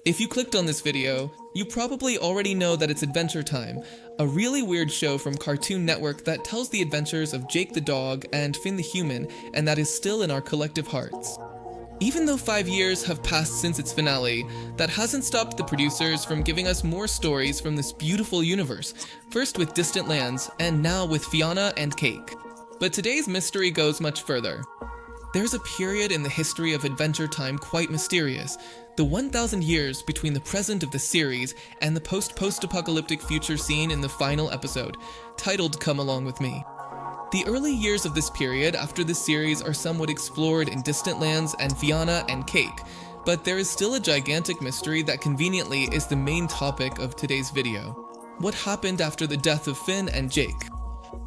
If you clicked on this video, you probably already know that it's Adventure Time, a really weird show from Cartoon Network that tells the adventures of Jake the dog and Finn the human, and that is still in our collective hearts. Even though 5 years have passed since its finale, that hasn't stopped the producers from giving us more stories from this beautiful universe, first with Distant Lands, and now with Fiona and Cake. But today's mystery goes much further. There's a period in the history of Adventure Time quite mysterious, the 1,000 years between the present of the series and the post-apocalyptic future seen in the final episode, titled Come Along With Me. The early years of this period after the series are somewhat explored in Distant Lands and Fiona and Cake, but there is still a gigantic mystery that conveniently is the main topic of today's video. What happened after the death of Finn and Jake?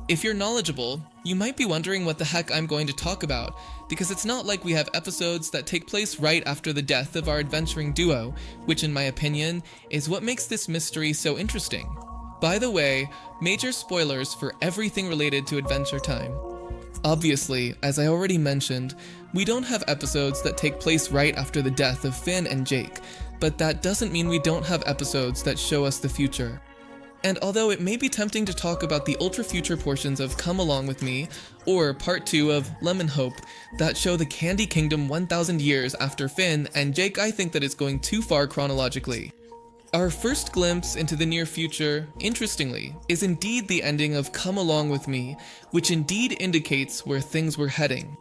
If you're knowledgeable, you might be wondering what the heck I'm going to talk about, because it's not like we have episodes that take place right after the death of our adventuring duo, which in my opinion, is what makes this mystery so interesting. By the way, major spoilers for everything related to Adventure Time. Obviously, as I already mentioned, we don't have episodes that take place right after the death of Finn and Jake, but that doesn't mean we don't have episodes that show us the future. And although it may be tempting to talk about the ultra-future portions of Come Along With Me, or Part 2 of Lemon Hope, that show the Candy Kingdom 1,000 years after Finn and Jake, I think that it's going too far chronologically. Our first glimpse into the near future, interestingly, is indeed the ending of Come Along With Me, which indeed indicates where things were heading.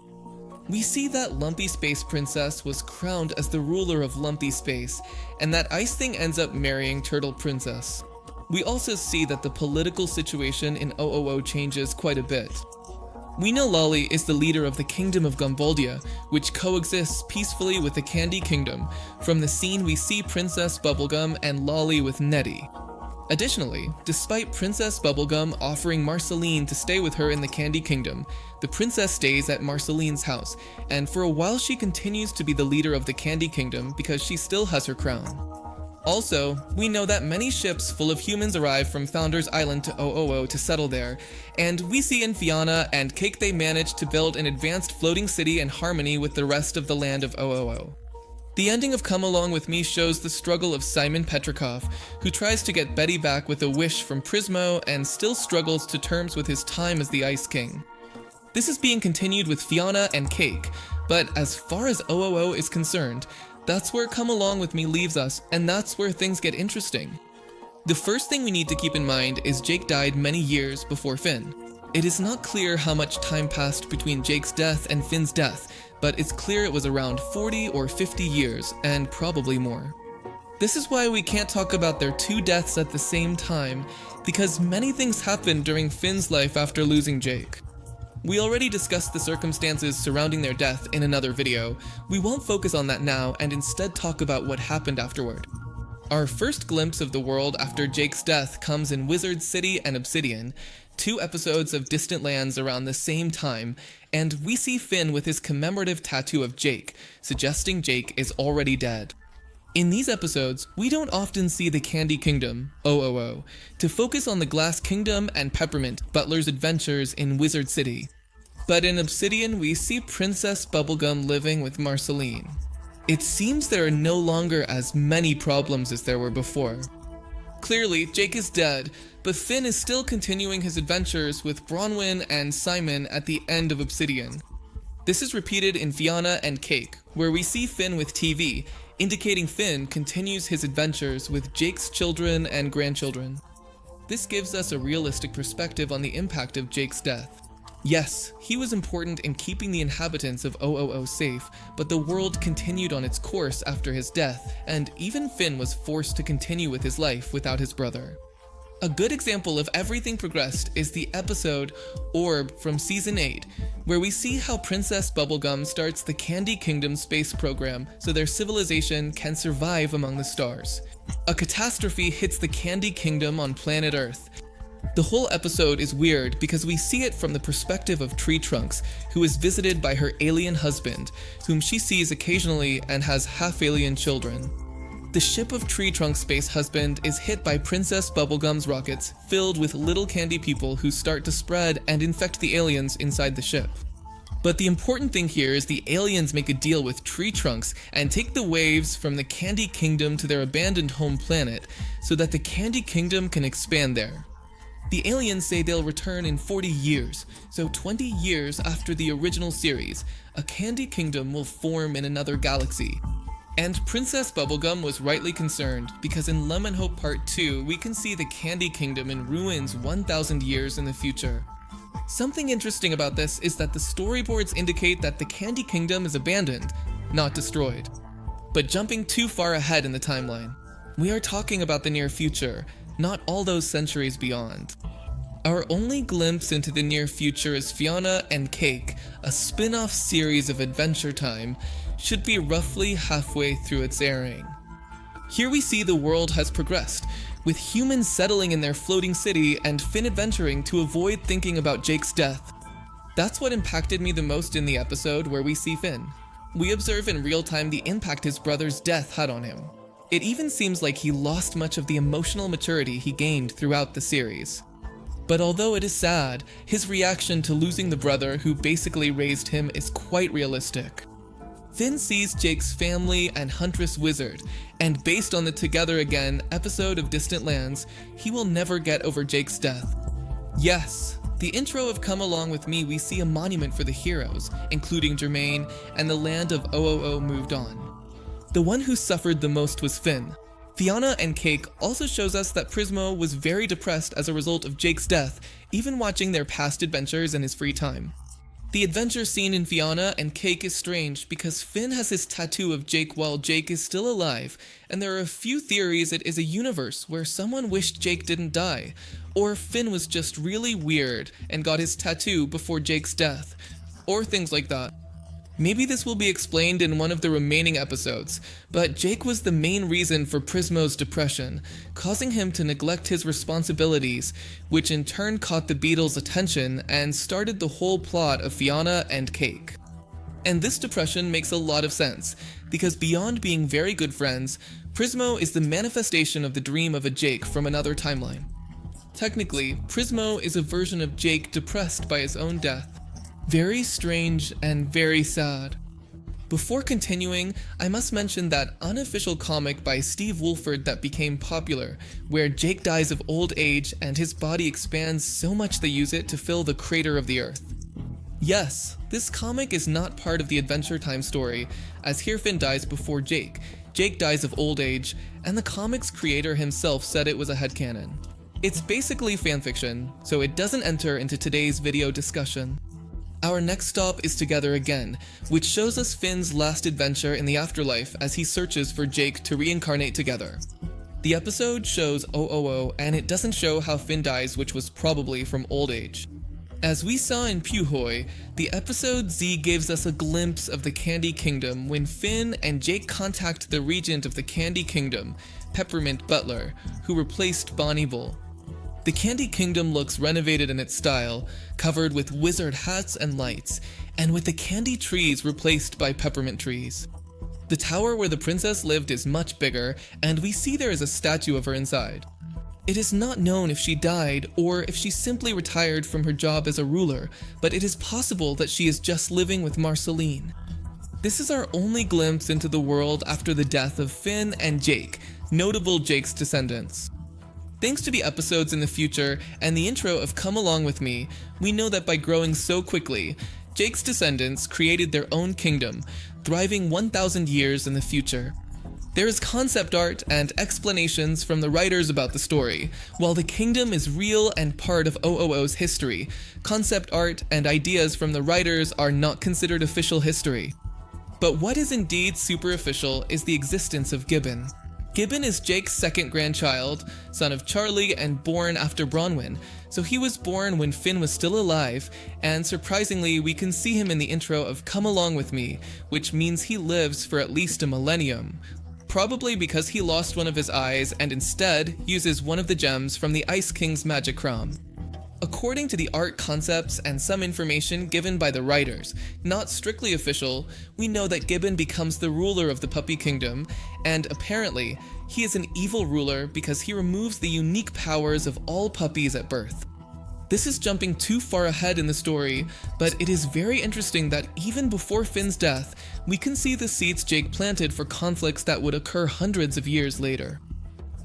We see that Lumpy Space Princess was crowned as the ruler of Lumpy Space, and that Ice Thing ends up marrying Turtle Princess. We also see that the political situation in OOO changes quite a bit. We know Lolly is the leader of the Kingdom of Gumvoldia, which coexists peacefully with the Candy Kingdom. From the scene we see Princess Bubblegum and Lolly with Nettie. Additionally, despite Princess Bubblegum offering Marceline to stay with her in the Candy Kingdom, the princess stays at Marceline's house, and for a while she continues to be the leader of the Candy Kingdom because she still has her crown. Also, we know that many ships full of humans arrive from Founders Island to OOO to settle there, and we see in Fiona and Cake they manage to build an advanced floating city in harmony with the rest of the land of OOO. The ending of Come Along With Me shows the struggle of Simon Petrikov, who tries to get Betty back with a wish from Prismo and still struggles to terms with his time as the Ice King. This is being continued with Fiona and Cake, but as far as OOO is concerned, that's where Come Along With Me leaves us, and that's where things get interesting. The first thing we need to keep in mind is Jake died many years before Finn. It is not clear how much time passed between Jake's death and Finn's death, but it's clear it was around 40 or 50 years, and probably more. This is why we can't talk about their two deaths at the same time, because many things happened during Finn's life after losing Jake. We already discussed the circumstances surrounding their death in another video. We won't focus on that now and instead talk about what happened afterward. Our first glimpse of the world after Jake's death comes in Wizard City and Obsidian, 2 episodes of Distant Lands around the same time, and we see Finn with his commemorative tattoo of Jake, suggesting Jake is already dead. In these episodes, we don't often see the Candy Kingdom, OOO, to focus on the Glass Kingdom and Peppermint, Butler's adventures in Wizard City. But in Obsidian, we see Princess Bubblegum living with Marceline. It seems there are no longer as many problems as there were before. Clearly, Jake is dead, but Finn is still continuing his adventures with Bronwyn and Simon at the end of Obsidian. This is repeated in Fiona and Cake, where we see Finn with TV, indicating Finn continues his adventures with Jake's children and grandchildren. This gives us a realistic perspective on the impact of Jake's death. Yes, he was important in keeping the inhabitants of OOO safe, but the world continued on its course after his death, and even Finn was forced to continue with his life without his brother. A good example of everything progressed is the episode Orb from Season 8, where we see how Princess Bubblegum starts the Candy Kingdom space program so their civilization can survive among the stars. A catastrophe hits the Candy Kingdom on planet Earth. The whole episode is weird because we see it from the perspective of Tree Trunks, who is visited by her alien husband, whom she sees occasionally and has half-alien children. The ship of Tree Trunk's space husband is hit by Princess Bubblegum's rockets filled with little candy people who start to spread and infect the aliens inside the ship. But the important thing here is the aliens make a deal with tree trunks and take the waves from the Candy Kingdom to their abandoned home planet so that the Candy Kingdom can expand there. The aliens say they'll return in 40 years, so 20 years after the original series, a Candy Kingdom will form in another galaxy. And Princess Bubblegum was rightly concerned, because in Lemon Hope Part 2, we can see the Candy Kingdom in ruins 1,000 years in the future. Something interesting about this is that the storyboards indicate that the Candy Kingdom is abandoned, not destroyed. But jumping too far ahead in the timeline, we are talking about the near future, not all those centuries beyond. Our only glimpse into the near future is Fiona and Cake, a spin-off series of Adventure Time, should be roughly halfway through its airing. Here we see the world has progressed, with humans settling in their floating city and Finn adventuring to avoid thinking about Jake's death. That's what impacted me the most in the episode where we see Finn. We observe in real time the impact his brother's death had on him. It even seems like he lost much of the emotional maturity he gained throughout the series. But although it is sad, his reaction to losing the brother who basically raised him is quite realistic. Finn sees Jake's family and Huntress Wizard, and based on the Together Again episode of Distant Lands, he will never get over Jake's death. Yes, the intro of Come Along With Me, we see a monument for the heroes, including Jermaine, and the land of OOO moved on. The one who suffered the most was Finn. Fiona and Cake also shows us that Prismo was very depressed as a result of Jake's death, even watching their past adventures in his free time. The adventure scene in Fiona and Cake is strange because Finn has his tattoo of Jake while Jake is still alive, and there are a few theories it is a universe where someone wished Jake didn't die, or Finn was just really weird and got his tattoo before Jake's death, or things like that. Maybe this will be explained in one of the remaining episodes, but Jake was the main reason for Prismo's depression, causing him to neglect his responsibilities, which in turn caught the Beatles' attention and started the whole plot of Fiona and Cake. And this depression makes a lot of sense, because beyond being very good friends, Prismo is the manifestation of the dream of a Jake from another timeline. Technically, Prismo is a version of Jake depressed by his own death. Very strange and very sad. Before continuing, I must mention that unofficial comic by Steve Wolford that became popular, where Jake dies of old age and his body expands so much they use it to fill the crater of the earth. Yes, this comic is not part of the Adventure Time story, as here Finn dies before Jake, Jake dies of old age, and the comic's creator himself said it was a headcanon. It's basically fanfiction, so it doesn't enter into today's video discussion. Our next stop is Together Again, which shows us Finn's last adventure in the afterlife as he searches for Jake to reincarnate together. The episode shows OOO, and it doesn't show how Finn dies, which was probably from old age. As we saw in Puhoi, the episode Z gives us a glimpse of the Candy Kingdom when Finn and Jake contact the regent of the Candy Kingdom, Peppermint Butler, who replaced Bonnieville. The Candy Kingdom looks renovated in its style, covered with wizard hats and lights, and with the candy trees replaced by peppermint trees. The tower where the princess lived is much bigger, and we see there is a statue of her inside. It is not known if she died or if she simply retired from her job as a ruler, but it is possible that she is just living with Marceline. This is our only glimpse into the world after the death of Finn and Jake, notable Jake's descendants. Thanks to the episodes in the future and the intro of Come Along With Me, we know that by growing so quickly, Jake's descendants created their own kingdom, thriving 1,000 years in the future. There is concept art and explanations from the writers about the story. While the kingdom is real and part of OOO's history, concept art and ideas from the writers are not considered official history. But what is indeed super official is the existence of Gibbon. Gibbon is Jake's second grandchild, son of Charlie and born after Bronwyn, so he was born when Finn was still alive, and surprisingly we can see him in the intro of Come Along With Me, which means he lives for at least a millennium, probably because he lost one of his eyes and instead uses one of the gems from the Ice King's magic crown. According to the art concepts and some information given by the writers, not strictly official, we know that Gibbon becomes the ruler of the Puppy Kingdom, and apparently, he is an evil ruler because he removes the unique powers of all puppies at birth. This is jumping too far ahead in the story, but it is very interesting that even before Finn's death, we can see the seeds Jake planted for conflicts that would occur hundreds of years later.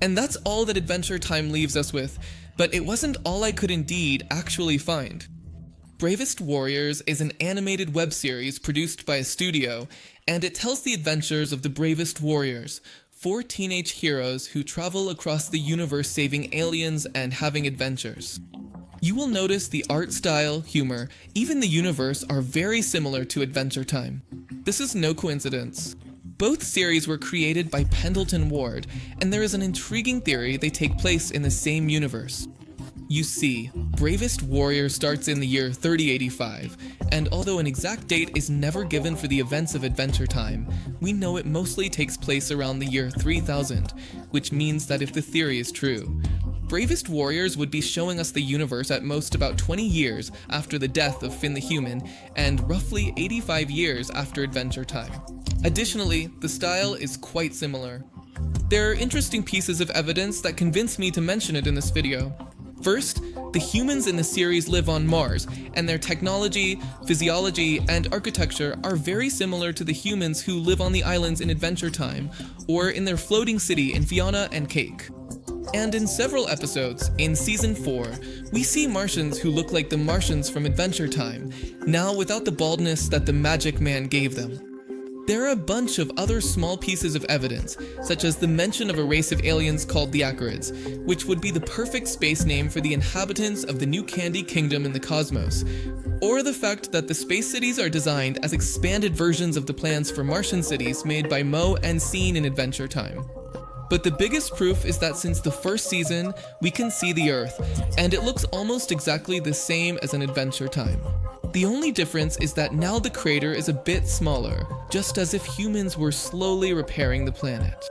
And that's all that Adventure Time leaves us with, but it wasn't all I could indeed actually find. Bravest Warriors is an animated web series produced by a studio, and it tells the adventures of the Bravest Warriors, 4 teenage heroes who travel across the universe saving aliens and having adventures. You will notice the art style, humor, even the universe are very similar to Adventure Time. This is no coincidence. Both series were created by Pendleton Ward, and there is an intriguing theory they take place in the same universe. You see, Bravest Warrior starts in the year 3085, and although an exact date is never given for the events of Adventure Time, we know it mostly takes place around the year 3000, which means that if the theory is true, Bravest Warriors would be showing us the universe at most about 20 years after the death of Finn the Human, and roughly 85 years after Adventure Time. Additionally, the style is quite similar. There are interesting pieces of evidence that convince me to mention it in this video. First, the humans in the series live on Mars, and their technology, physiology, and architecture are very similar to the humans who live on the islands in Adventure Time, or in their floating city in Fiona and Cake. And in several episodes, in Season 4, we see Martians who look like the Martians from Adventure Time, now without the baldness that the Magic Man gave them. There are a bunch of other small pieces of evidence, such as the mention of a race of aliens called the Acarids, which would be the perfect space name for the inhabitants of the New Candy Kingdom in the cosmos, or the fact that the space cities are designed as expanded versions of the plans for Martian cities made by Mo and Scene in Adventure Time. But the biggest proof is that since the first season, we can see the Earth, and it looks almost exactly the same as in Adventure Time. The only difference is that now the crater is a bit smaller, just as if humans were slowly repairing the planet.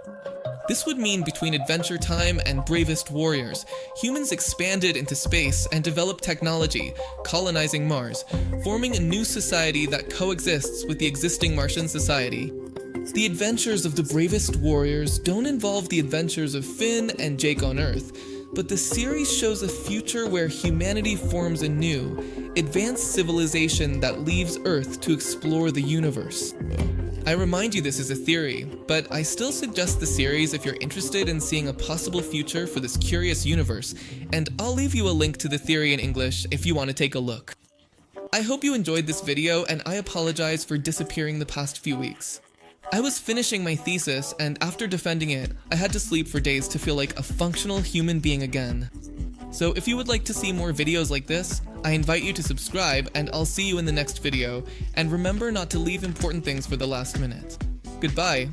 This would mean between Adventure Time and Bravest Warriors, humans expanded into space and developed technology, colonizing Mars, forming a new society that coexists with the existing Martian society. The adventures of the Bravest Warriors don't involve the adventures of Finn and Jake on Earth, but the series shows a future where humanity forms a new, advanced civilization that leaves Earth to explore the universe. I remind you this is a theory, but I still suggest the series if you're interested in seeing a possible future for this curious universe, and I'll leave you a link to the theory in English if you want to take a look. I hope you enjoyed this video, and I apologize for disappearing the past few weeks. I was finishing my thesis, and after defending it, I had to sleep for days to feel like a functional human being again. So if you would like to see more videos like this, I invite you to subscribe, and I'll see you in the next video, and remember not to leave important things for the last minute. Goodbye!